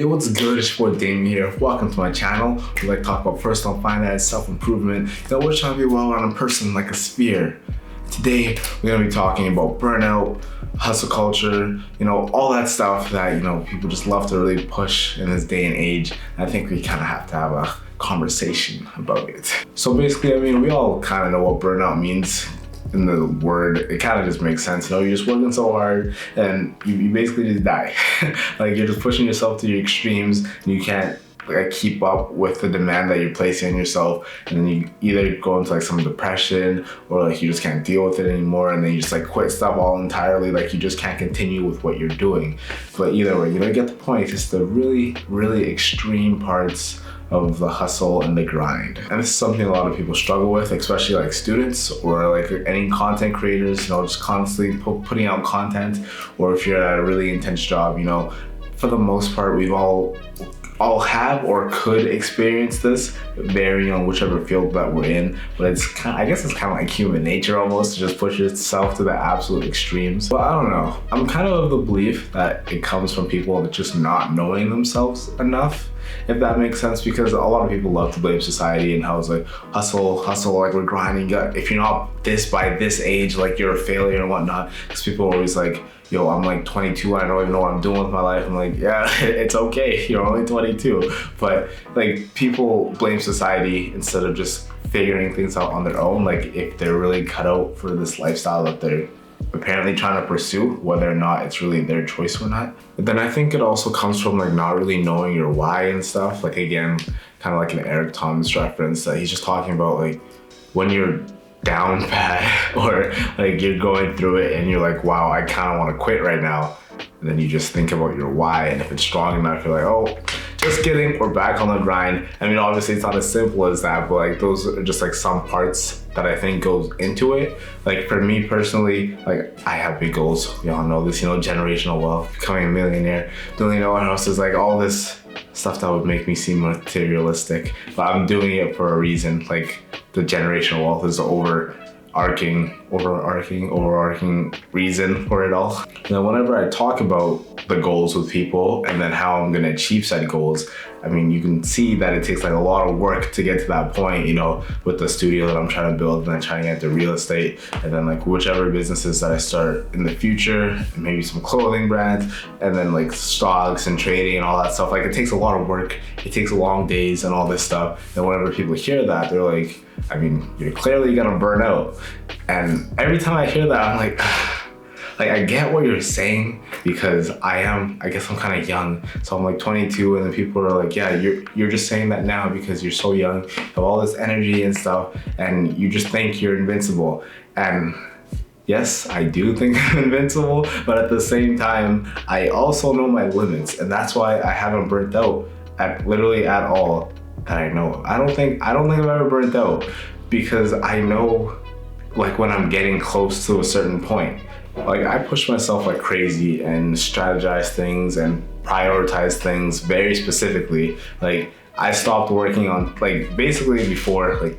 Hey, what's good? It's your boy Damien here. Welcome to my channel. We like to talk about personal finance, self-improvement. We're trying to be a well-rounded person like a sphere. Today, we're gonna be talking about burnout, hustle culture, all that stuff that, people just love to really push in this day and age. I think we kind of have to have a conversation about it. So basically, we all kind of know what burnout means. In the word, it kind of just makes sense. You're just working so hard and you basically just die. Like you're just pushing yourself to your extremes and you can't keep up with the demand that you're placing on yourself, and then you either go into some depression or you just can't deal with it anymore, and then you just quit stuff all entirely. You just can't continue with what you're doing. But either way, get the point. It's just the really, really extreme parts of the hustle and the grind. And this is something a lot of people struggle with, especially students or any content creators, just constantly putting out content, or if you're at a really intense job, for the most part, we've all have or could experience this, varying on whichever field that we're in. But I guess it's kind of like human nature almost to just push yourself to the absolute extremes. But I don't know. I'm kind of the belief that it comes from people just not knowing themselves enough, if that makes sense, because a lot of people love to blame society and how it's hustle, we're grinding. If you're not this by this age, you're a failure and whatnot. Because people are always yo, I'm 22, I don't even know what I'm doing with my life. I'm yeah, it's okay, you're only 22. But people blame society instead of just figuring things out on their own. If they're really cut out for this lifestyle that they're apparently trying to pursue, whether or not it's really their choice or not. But then I think it also comes from not really knowing your why and stuff. Again, kind of an Eric Thomas reference that he's just talking about when you're down bad or you're going through it and you're wow, I kind of want to quit right now. And then you just think about your why, and if it's strong enough, you're oh, just kidding, we're back on the grind. Obviously it's not as simple as that, but those are just some parts that I think goes into it. For me personally, I have big goals. We all know this, generational wealth, becoming a millionaire, building our houses, all this stuff that would make me seem materialistic. But I'm doing it for a reason. The generational wealth is the overarching reason for it all. Whenever I talk about the goals with people and then how I'm gonna achieve said goals, you can see that it takes a lot of work to get to that point, with the studio that I'm trying to build, and then trying to get into real estate, and then whichever businesses that I start in the future, maybe some clothing brands, and then stocks and trading and all that stuff. It takes a lot of work, it takes long days and all this stuff. And whenever people hear that, they're you're clearly gonna burn out. And every time I hear that, I'm I get what you're saying, because I guess I'm kind of young. So I'm 22, and then people are yeah, you're just saying that now because you're so young, you have all this energy and stuff, and you just think you're invincible. And yes, I do think I'm invincible, but at the same time, I also know my limits, and that's why I haven't burnt out literally at all that I know. I don't think I've ever burnt out, because I know when I'm getting close to a certain point. I push myself like crazy and strategize things and prioritize things very specifically. I stopped working on basically before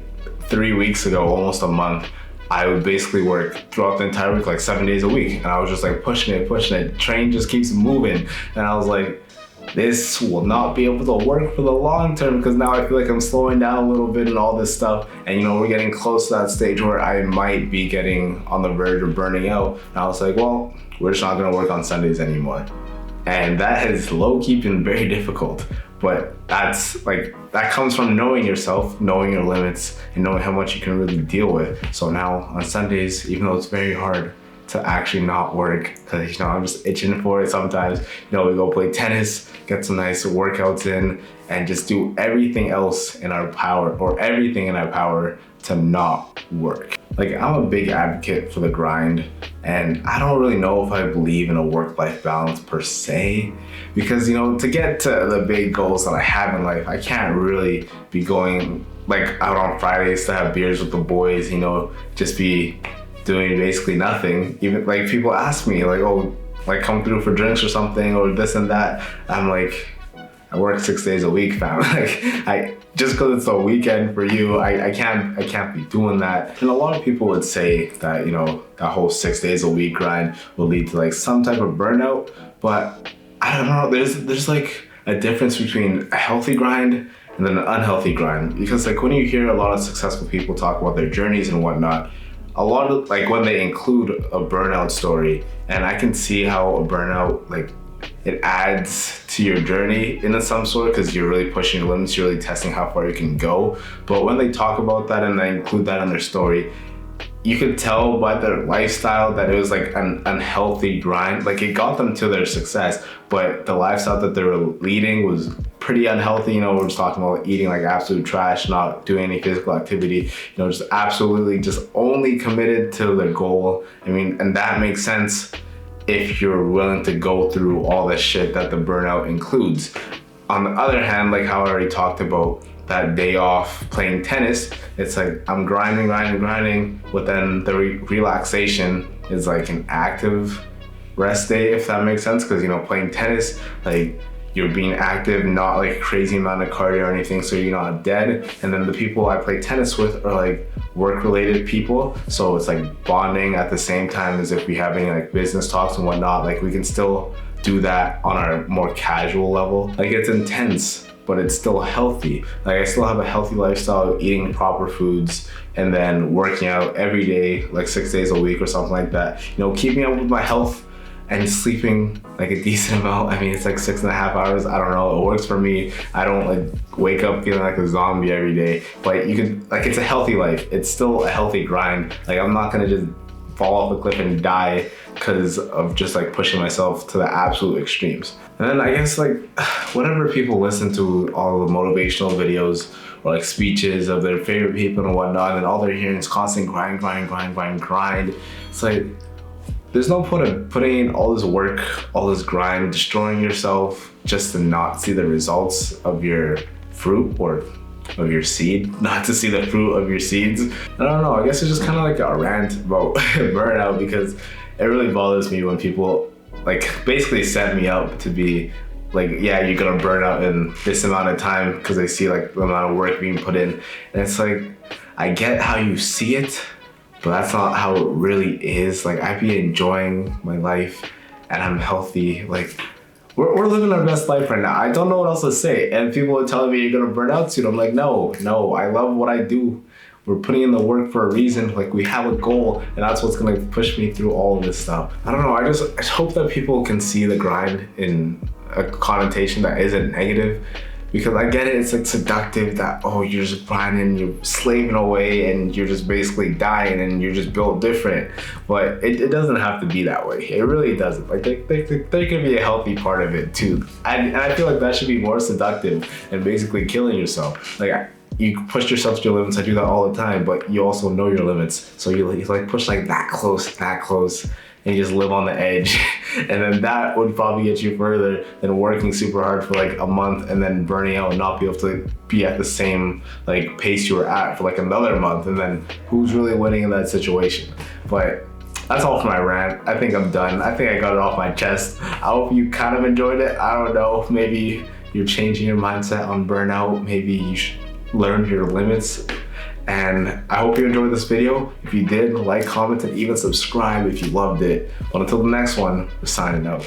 3 weeks ago, almost a month, I would basically work throughout the entire week, 7 days a week. And I was just pushing it. Train just keeps moving. And I was this will not be able to work for the long term, because now I feel I'm slowing down a little bit and all this stuff. And we're getting close to that stage where I might be getting on the verge of burning out. And I was well, we're just not gonna work on Sundays anymore. And that has low-key been very difficult. But that's that comes from knowing yourself, knowing your limits, and knowing how much you can really deal with. So now on Sundays, even though it's very hard to actually not work, because I'm just itching for it sometimes, we go play tennis, get some nice workouts in, and just do everything else in our power, or everything in our power, to not work. I'm a big advocate for the grind, and I don't really know if I believe in a work-life balance per se, because to get to the big goals that I have in life, I can't really be going out on Fridays to have beers with the boys, just be doing basically nothing. Even people ask me oh, come through for drinks or something, or this and that. I'm I work 6 days a week, fam. I just because it's a weekend for you, I can't be doing that. And a lot of people would say that that whole 6 days a week grind will lead to some type of burnout, but I don't know. There's a difference between a healthy grind and then an unhealthy grind. Because like when you hear a lot of successful people talk about their journeys and whatnot, a lot of like when they include a burnout story, and I can see how a burnout, like, it adds to your journey in some sort, because you're really pushing your limits, you're really testing how far you can go. But when they talk about that and they include that in their story, you could tell by their lifestyle that it was like an unhealthy grind. Like, it got them to their success, but the lifestyle that they were leading was pretty unhealthy. You know, we're just talking about eating like absolute trash, not doing any physical activity, you know, just absolutely just only committed to their goal. I mean, and that makes sense if you're willing to go through all the shit that the burnout includes. On the other hand, like how I already talked about, that day off playing tennis, it's like I'm grinding, but then the relaxation is like an active rest day, if that makes sense. Because, you know, playing tennis, like, you're being active, not like a crazy amount of cardio or anything, so you're not dead. And then the people I play tennis with are like work-related people, so it's like bonding at the same time as if we have any like business talks and whatnot. Like, we can still do that on our more casual level. Like, it's intense, but it's still healthy. Like, I still have a healthy lifestyle, eating proper foods, and then working out every day, like 6 days a week or something like that. You know, keeping up with my health and sleeping like a decent amount. I mean, it's like 6.5 hours. I don't know, it works for me. I don't like wake up feeling like a zombie every day, but you can, like, it's a healthy life. It's still a healthy grind. Like, I'm not gonna just fall off a cliff and die because of just like pushing myself to the absolute extremes. And then I guess, like, whenever people listen to all the motivational videos or like speeches of their favorite people and whatnot, and all they're hearing is constant grind. It's like, there's no point of putting in all this work, all this grind, destroying yourself just to not see the results of your fruit or of your seed, not to see the fruit of your seeds. I don't know, I guess it's just kind of like a rant about burnout, because it really bothers me when people like basically set me up to be like, yeah, you're gonna burn out in this amount of time, because they see like the amount of work being put in. And it's like, I get how you see it, but that's not how it really is. Like, I be enjoying my life and I'm healthy. Like, we're living our best life right now. I don't know what else to say. And people are telling me you're gonna burn out soon. I'm like, no, I love what I do. We're putting in the work for a reason. Like, we have a goal, and that's what's gonna push me through all of this stuff. I don't know, I just hope that people can see the grind in a connotation that isn't negative. Because I get it, it's like seductive that, oh, you're just grinding, you're slaving away, and you're just basically dying, and you're just built different. But it doesn't have to be that way. It really doesn't. Like, there can be a healthy part of it too. And I feel like that should be more seductive than basically killing yourself. Like, you push yourself to your limits. I do that all the time, but you also know your limits. So you like push like that close, and you just live on the edge. And then that would probably get you further than working super hard for like a month and then burning out and not be able to be at the same like pace you were at for like another month. And then who's really winning in that situation? But that's all for my rant. I think I'm done. I think I got it off my chest. I hope you kind of enjoyed it. I don't know, maybe you're changing your mindset on burnout. Maybe you should learn your limits. And I hope you enjoyed this video. If you did, like, comment, and even subscribe if you loved it. But until the next one, we're signing out.